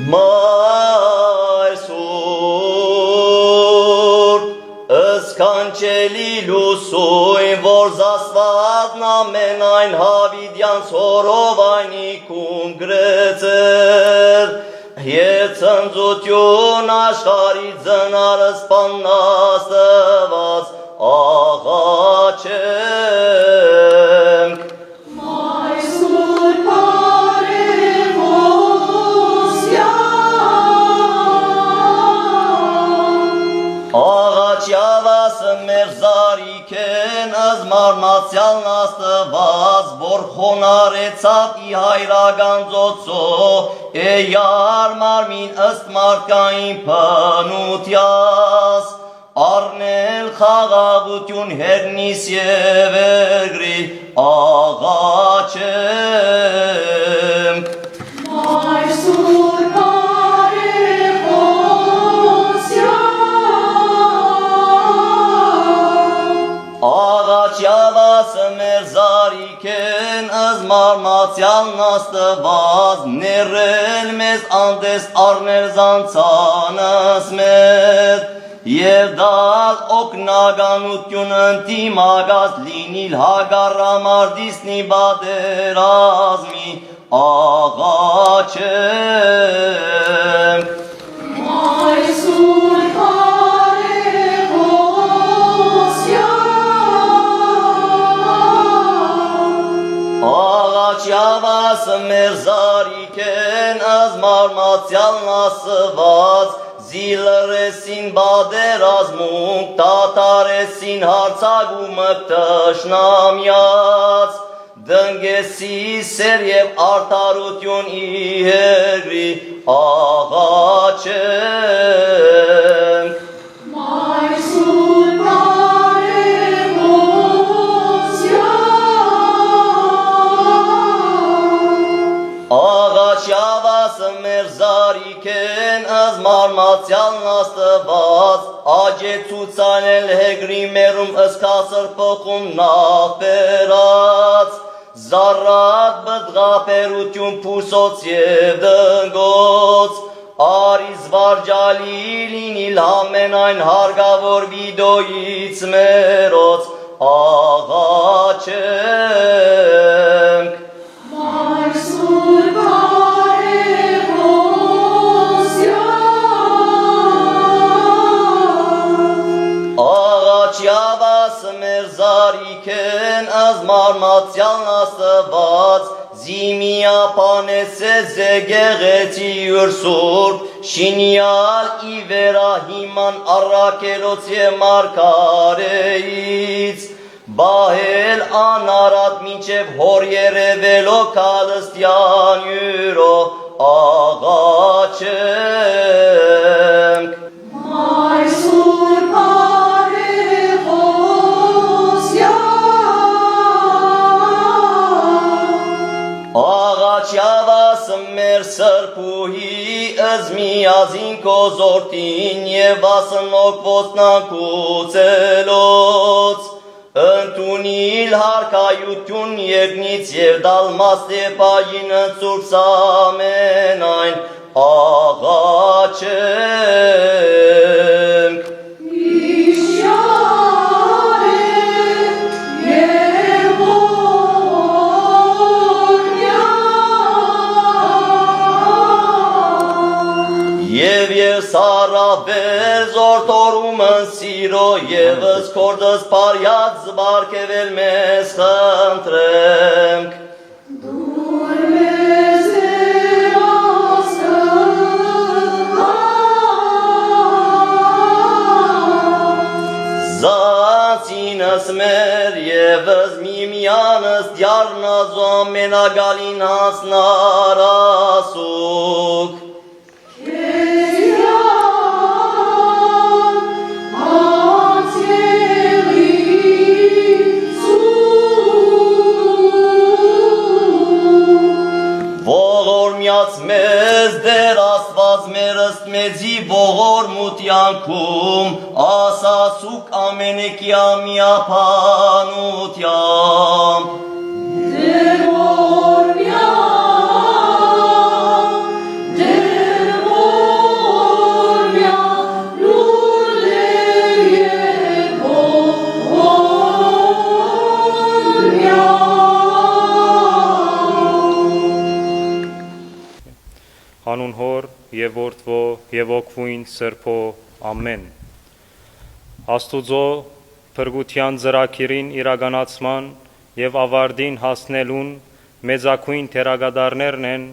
Mai sur, Scancelilu sui vorzasvat namen ein havidian sorovani cum grețer, Jețânzuțiun așcarit zănară spannastăvați, ahacem. Mai sur pare vosia, Agaciava să merzariken az marmațial nastăvați, Borhonarețat i hairaganzotso, e iar marmin ăst marcain pănutias, Arnel xagagutiun hernis yevergri, agacem. mai sur pare vosia, Agaciava să merzariken az marmațial nastăvaz, Nerelmez andes arnel zanțanăs med, Evdal oknaganutjun antimagaz linil hagaramardis nibaderazmi agacem. mai sur pare vosia, Agaciava să merzariken az marmațial nasăvați, Zilăresin baderazmunk, tataresin harțagumăctășnamiați, Dângesi seriev artarutiun ihegri, agacem. mai sur pare vosia, Agaciava să merzariken az marmațial nastăvați, Agețuțanel hegrimerum ăscasăr păcum naperați, Zarat bădga perutiun pusoțiev dângoți, Aris varjalinil hamenain harga vorbidoiți meroți, agacem. mai sur pare vosia, Agaciava să merzariken az marmațial nastăvați, Zimia panese zegereți ursurp, Șinial iverahiman arakeloție marcareiți, Bahel anarat mincev horiere velocalăstian euro, agacem. mai sur pare vosia, Agaciava să merg sărpuhi, Ăzmiazin cozortin, Eva să noc postnan cuțeloți, Întunil harca iutiun iegnițiev, Dalmaste pagină țurpsamenain, agacem. Mișiare evonia, Evie sara bezortorum în siro, Evăs cordăs pariat zbarke velmes întremc. Dumnezeiască Zațină smerie văzmimianăs diarna zoamena galinas narasuc. Voğor miaț mez de rastvaz merăst mezi voğor mutian cum asa suc amenechiam ia panutiam. Demoria, Հանուն Հոր եւ Որդվո եւ Օգուին Սրբո ամեն։ Աստուծո փրկության ծրագիրին իրականացման եւ ավարտին հասնելուն մեծակույն թերագադարներն են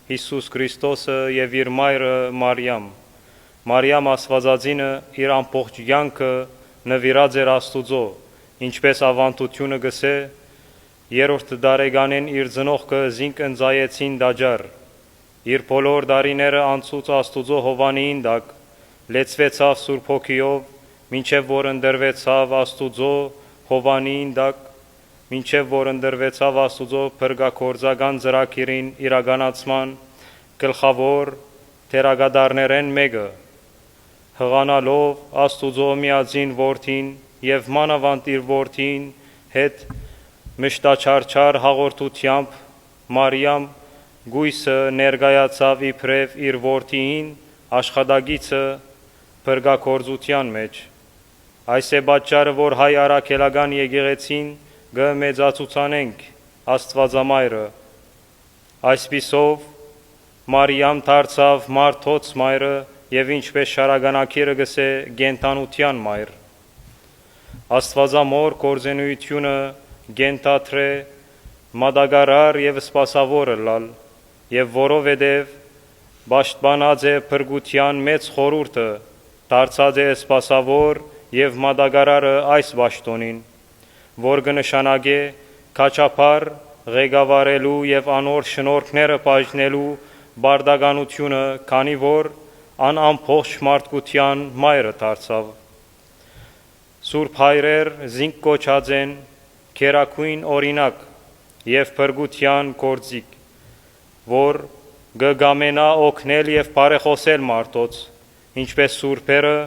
Հիսուս Քրիստոսը եւ իր մայրը Մարիամ։ Մարիամ Աստվածածինը իր ամբողջ կյանքը նվիրած էր Աստուծո, ինչպես ավանդությունը գսե, երրորդ դարեգանեն իր ծնողքը զինք ընծայեցին դաջար։ Իր բոլոր դարիները անցուց Աստուծո հովանիին տակ, լեցվեցավ Սուրբ Հոգիով, մինչև որ ընդրվեցավ Աստուծո հովանիին տակ, մինչև որ ընդրվեցավ Աստուծո փրկագործական ծրագիրին իրականացման գլխավոր թերագադարներեն մեկը, հղանալով Աստուծո միածին որդին եւ մանավանդ իր որդին հետ մշտաչարչար հաղորդությամբ Մարիամ գույսը ներկայացավ իբրև իր որդին աշխատագիծը փրկագործության մեջ։ Այս է պատճառը, որ հայ առաքելական եկեղեցին կմեծացուցանենք Աստվածամայրը։ Այսպիսով Մարիամ դարձավ մարդոց մայրը եւ ինչպես շարականակիրը գսե գենթանության մայր։ Աստվածամոր կորձենույթյունը գենթաթրե մատակարար եւ սպասավոր լալ եւ որովհետեւ պաշտպանած է փրկության մեծ խորհուրդը, դարձած է սպասավոր եւ մատակարարը այս պաշտոնին, որ կնշանակե քաչափար ղեկավարելու եւ անոր շնորհքները բաժնելու բարդականությունը, քանի որ անամբողջ մարդկության մայրը դարձավ։ Սուրբ հայրեր զինք կոչած են քերակույն օրինակ եւ փրկության գործիք, որ կգամենա օգնել եւ բարեխոսել մարդոց, ինչպես սուրբերը,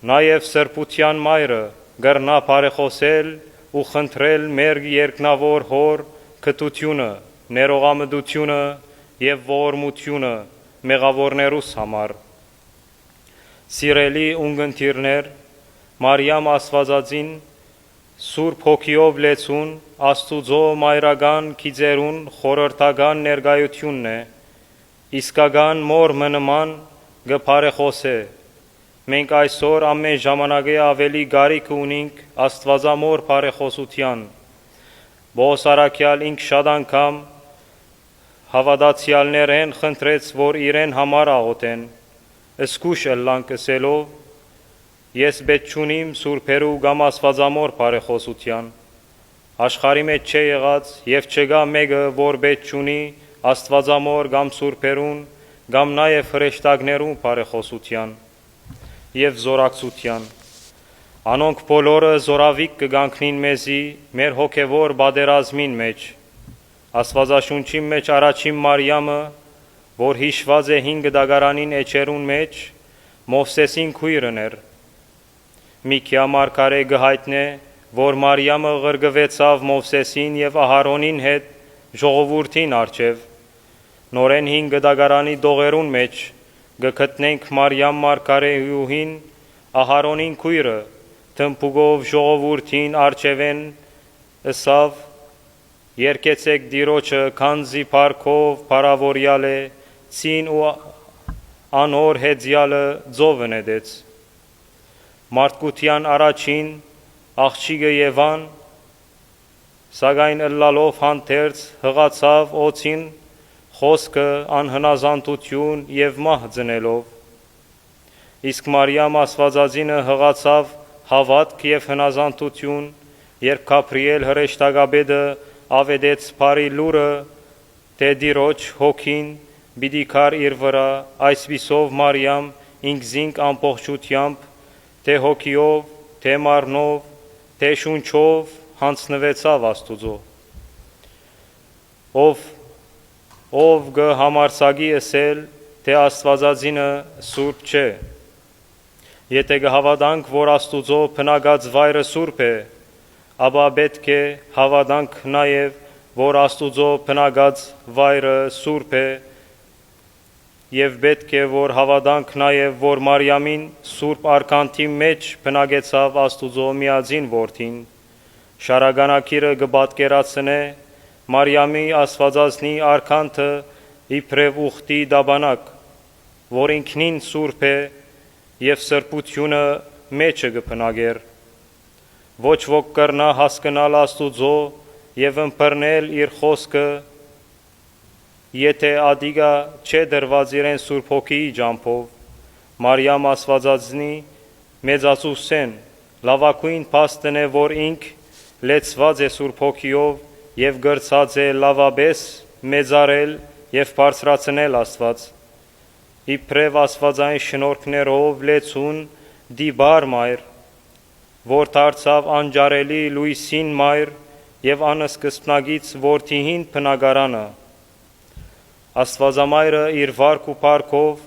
նաեւ սրբության մայրը կրնա բարեխոսել ու խնդրել մեր երկնավոր Հոր քտությունը, ներողամտությունը եւ ողորմությունը մեղավորներուս համար։ Սիրելի ունգընտիրներ, Մարիամ Աստվածածին Սուրբ Հոգիով լեցուն Աստուծո մայրական գիծերուն խորհրդական ներկայությունն է, իսկական մոր մնման գփարեխոսե։ Մենք այսօր ամեն ժամանակե ավելի գարիք ունենք Աստվածամոր բարեխոսության։ Բոս արաքյալ ինք շատ անգամ հավատացյալներեն խնդրեց, որ իրեն համար աղոթեն, ըսկուշ ըլլանք ասելով, ես պետք չունիմ սուրբերու կամ Աստվածամոր բարեխոսության։ Աշխարհի մեջ չէ եղած եւ չկա մեկը, որ պետք չունի Աստվածամոր կամ սուրբերուն կամ նաեւ հրեշտակներուն բարեխոսության եւ զորակցության։ Անոնք բոլորը զորավիկ կգանքնին մեզի մեր հոգեվոր բادرազմին մեջ։ Աստվածաշունչի մեջ առաջին Մարիամը, որ հիշված է 5 դագարանին էջերուն մեջ, Մովսեսին քույրն էր։ Միքիա մարգարե գհայտնե, որ Մարիամը ղրգվեցավ Մովսեսին եւ Ահարոնին հետ ժողովուրդին առջև։ Նորեն 5 դագարանի դողերուն մեջ գտնենք Մարիամ մարգարեուհին Ահարոնին քույրը թմբուկով ժողովուրդին առջևեն ըսավ. Երկեցեք Տիրոջը, քանզի փառքով փառավորյալ է, ցին ու անոր հեծյալը ծովն էդեց։ Մարդկության առաջին աղջիկը Եվան, սակայն ըլլալով հանդերձ հղացավ օծին խոսքը անհնազանդություն եւ մահ ծնելով։ Իսկ Մարիամ Աստվածածինը հղացավ հավատք եւ հնազանդություն, երբ Գաբրիել հրեշտակաբեդը ավետեց բարի լուրը, թե Տիրոջ հոգին պիտի քար իր վրա, այսպիսով Մարիամ ինքզինք ամբողջությամբ, թե հոգիով, թե մարմնով, թե շունչով հանձնվեցավ Աստուծո։ Ով կհամարձակի ասել, թե Աստվածածինը սուրբ չէ։ Եթե կհավատանք, որ Աստուծո բնակած վայրը սուրբ է, ապա պետք է հավատանք նաև, որ Աստուծո բնակած վայրը սուրբ է, եւ պետք է որ հավատանք նաև, որ Մարիամին սուրբ արքանթի մեջ բնակեցավ Աստուծո միածին որդին։ Շարականակիրը կպատկերացնե Մարիամի Աստվածածնի արքանթը իբրև ուխտի դաբանակ, որ ինքնին սուրբ է եւ սրբությունը մեջը կփնագեր։ Ոչ ոք կրնա հասկանալ Աստուծո եւ ըմբռնել իր խոսքը, եթե ադիգա չէ դրված իրեն Սուրբ Հոգիի ջամփով, Մարիամ Աստվածածնի մեծացուսեն, լավակույն փաստն է, որ ինք լեցված է Սուրբ Հոգիով եւ գրծած է լավաբես մեծարել եւ բարձրացնել Աստված։ Իբրև Աստվածային շնորհքներով լեցուն դիբար մայր, որ դարձավ անջարելի լույսին մայր եւ անսկզբնագից որդիհին բնակարանը։ Աստվածամայրը իր վարք ու փառքով,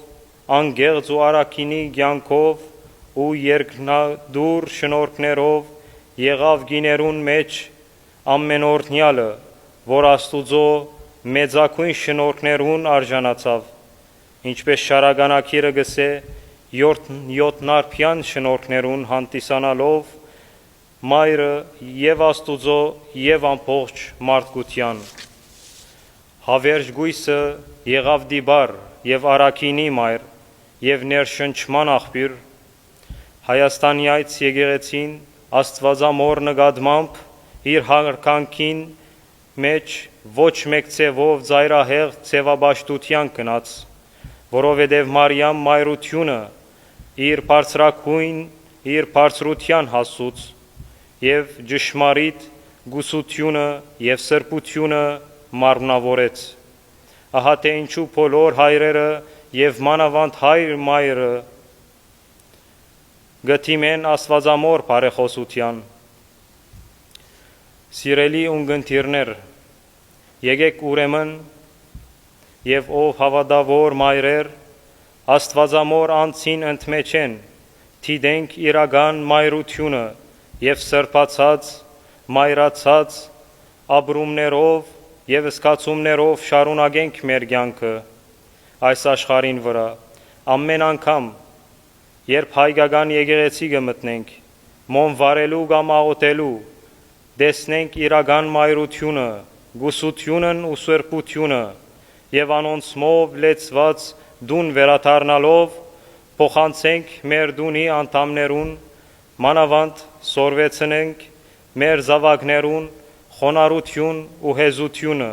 անգեղծ ու արաքինի կյանքով ու երկնադուր շնորհքներով եղավ գիներուն մեջ ամենօրհնյալը, որ Աստուծո մեծակույն շնորհքներուն արժանացավ, ինչպես շարագանակիրը գսե յոթնարփյան շնորհքներուն հանդիսանալով մայրը եւ Աստուծո եւ ամբողջ մարդկության։ Հավերժ գույսը եղավ դիբար եւ արաքինի մայր եւ ներշնչման աղբյուր։ Հայաստանյայց եկեղեցին Աստվածամոր նկատմամբ իր հարկանքին մեջ ոչ մեկ ձևով ծայրահեղ ձևաբաշխության գնաց, որովհետև Մարիամ մայրությունը իր բարձրակույն իր բարձրության հասուց եւ ճշմարիտ գուսությունը եւ սրբությունը մարմնավորեց։ Ահա թե ինչու բոլոր հայրերը եւ մանավանդ հայր մայրը գտիմեն Աստվածամոր բարեխոսության։ Սիրելի ունգընտիրներ, եկեք ուրեմն եւ ով հավատավոր մայրեր Աստվածամոր անձին ընդմեջեն, թիդենք իրական մայրությունը եւ սրբացած, մայրացած ապրումներով եւ զգացումներով շարունակենք մեր կյանքը այս աշխարհին վրա։ Ամեն անգամ երբ հայկական եկեղեցի կմտնենք, մոմ վարելու կամ աղոթելու, տեսնենք իրական մայրությունը, գուսությունն ու սրբությունը եւ անոնցմով լեցված դուն վերադառնալով փոխանցենք մեր դունի անդամներուն, մանավանդ սորվեցնենք մեր զավակներուն խոնարհություն ու հեզությունը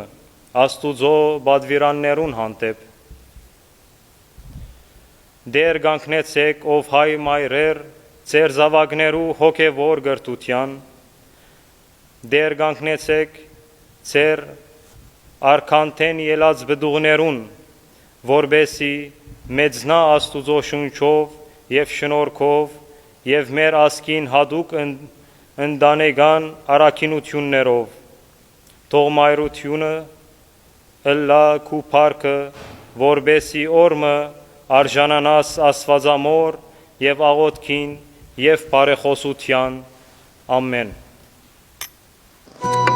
Աստուծո բադվիրաններուն հանդեպ։ Դեր կանգնեցեք, ով հայ մայրեր, ձեր զավակներու հոգևոր գրտության, դեր կանգնեցեք ձեր արքանթեն ելած բդուղներուն, որբեսի մեծնա Աստուծո շունչով եւ շնորհքով եւ մեր ասկին հadouk ընդանեկան արաքինություններով, թող մայրությունը ըլլա քու փառքը, որբեսի օրմը արժանանաս Աստվածամոր եւ աղոթքին եւ բարեխոսության։ Ամեն։ Oh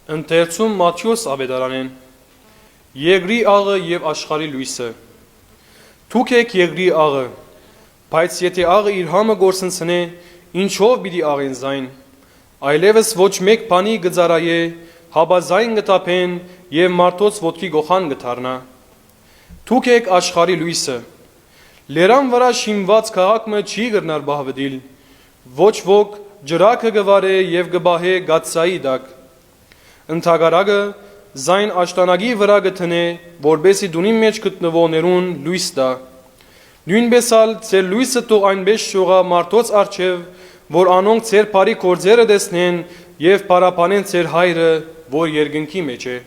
Ընթերցում Մատթեոս ավետարանեն Եգրի աղը եւ աշխարհի լույսը Դուք եք եգրի աղը բայց եթե աղը իր համը գործընծնե ինչով պիտի աղեն զայն այլևս ոչ մեկ բանի գծարայե հաբա զայն գտապեն եւ մարդոց ոտքի գոխան գթարնա Դուք եք աշխարհի լույսը Լերան վրա շինված քաղաքը չի գրնար բահվդիլ ոչ ոք ջրակը գվարե եւ գբահե գացայի դակ Ընթագարակը զայն աշտանագի վրա գտնե, որբեսի դունի մեջ գտնվողներուն լույս տա։ Նույնպես ալ ձեր լույսը թող այնպես շողա մարդոց առջև, որ անոնք ձեր բարի գործերը տեսնեն եւ պարապանեն ձեր հայրը, որ երկնքի մեջ է։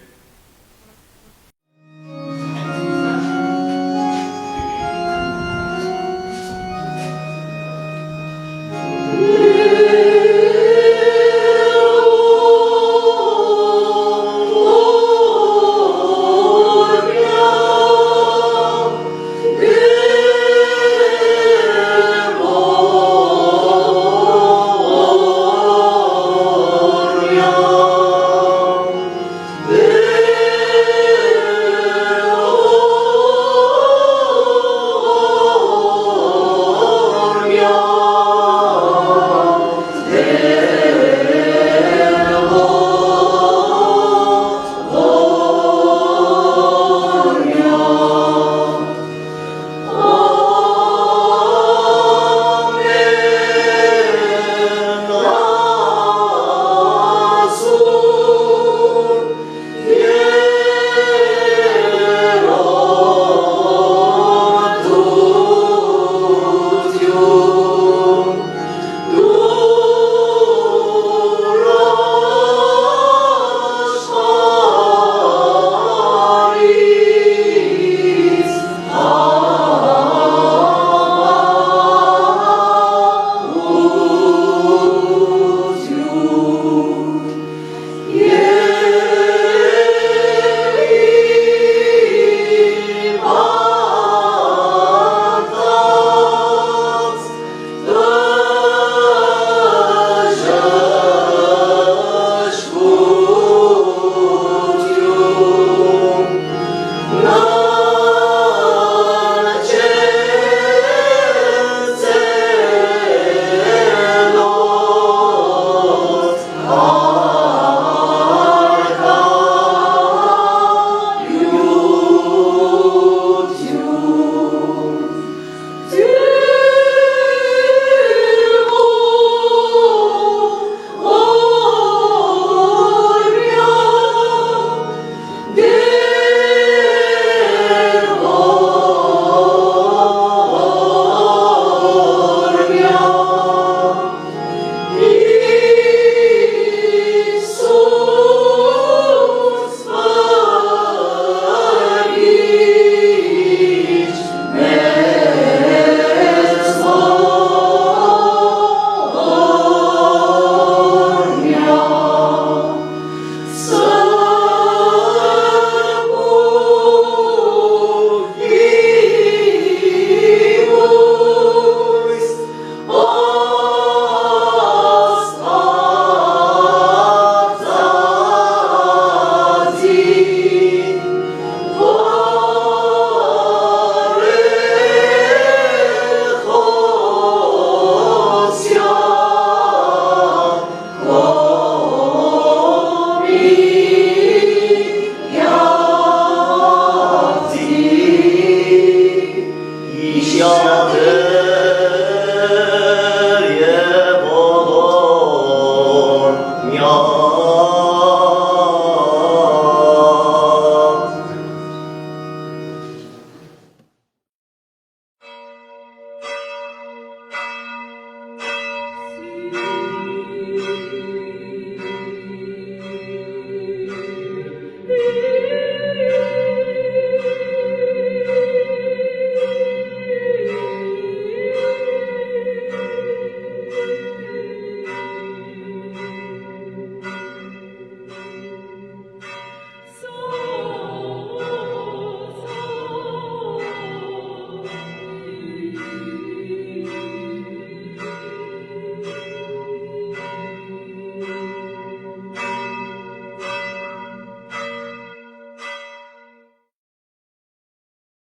Յա